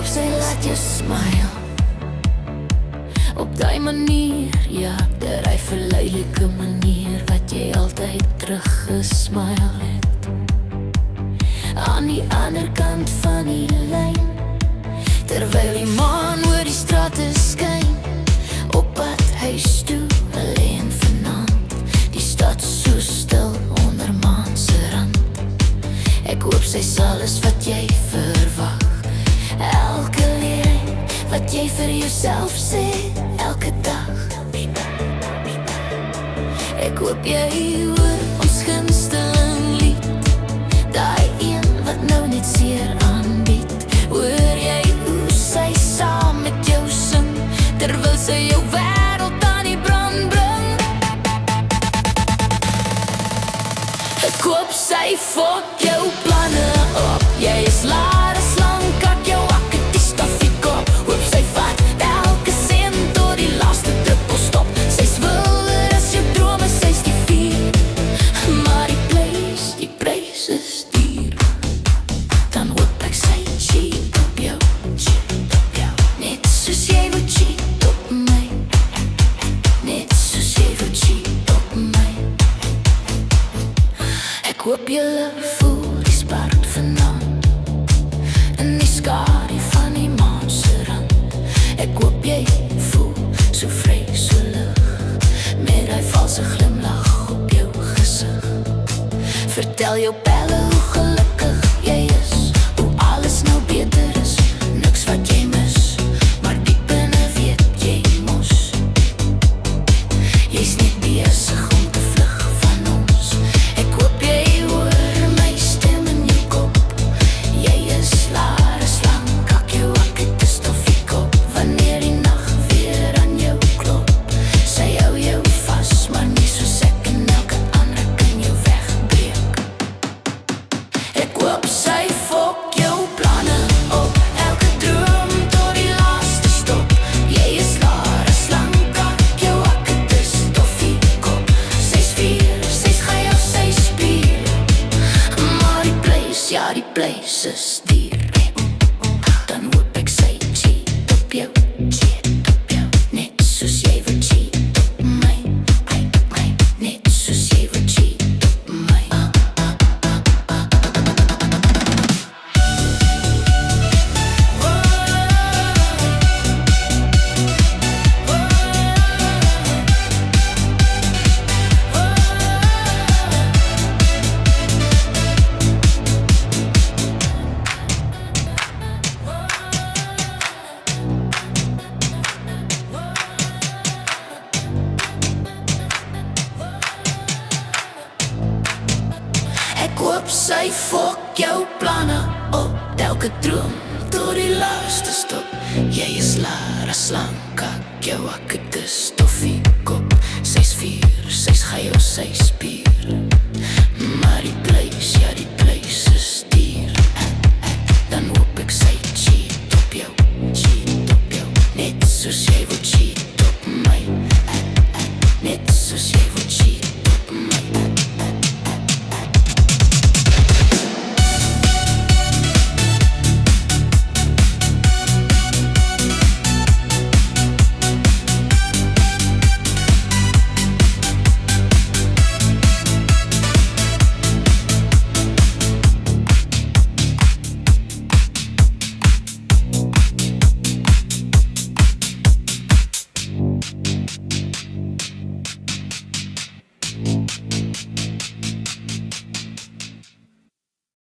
sy laat jou smile op die manier, ja, die verleidelijke manier wat jy altyd teruggesmile het. Aan die ander kant van die lyn, terwyl die maan oor die strate skyn, op pad huis toe, alleen vanaand, die stad so stil onder maan se rand. Ek hoop sy sal is wat jy verwag, elke lering wat jy vir jouself sê, elke dag. Ek hoop jy hoor ons gunsteling lied, daai een wat nou net seer aanbied. Hoor jy hoe sy saam met jou sing, terwyl sy jou wêreld aan die brand bring. Ek hoop sy fok jou planne op, jy is laat as lang, kak jou akke die stoffie kop. Hoop sy vat elke sent tot die laaste druppel stop. Sy's wilder as jou drome, sy's die vier, maar die prijs is duur. Dan hoop ek sy cheat op jou, net soos jy wil cheat op my, net soos jy wil cheat op my. Ek hoop julle voel die spark vanaand in die skadu van die maan se rand. Ek hoop jy voel so vry, so lig, met die valse glimlach op jou gesig. Vertel jou pelle hoe gelukkig jy is, hoe alles nou beter is, niks wat jy mis, maar diep binne weet jy mos, jy's net besig om te vlug van ons. Ek hoop jy hoor my stem in jou kop, jy is laar as lang, kak jou akke te stoffie kop. Wanneer die nacht weer aan jou klop, sy hou jou vas, maar nie soos ek en elke ander kan jou wegbreek. Ek hoop sy fok jou planne op, elke droom tot die laaste stop. Jy is laar as lang, kak jou akke te stoffie kop. Sy's vier, sy's geil, sy's spier, maar die prijs, ja die prijs is duur. Dan hoop ek sy cheat op jou, net soos jy wil cheat op my, net soos jy wil cheat op my. Ek hoop sy fok jou planne op, elke droom tot die laaste stop. Jy is laar as lang, kak jou akke te stoffie kop. Sy's vier, sy's geil, sy's spier, maar die prijs, ja die prijs is duur. Dan hoop ek sy cheat op jou, net soos jy wil cheat op my, net soos jy wil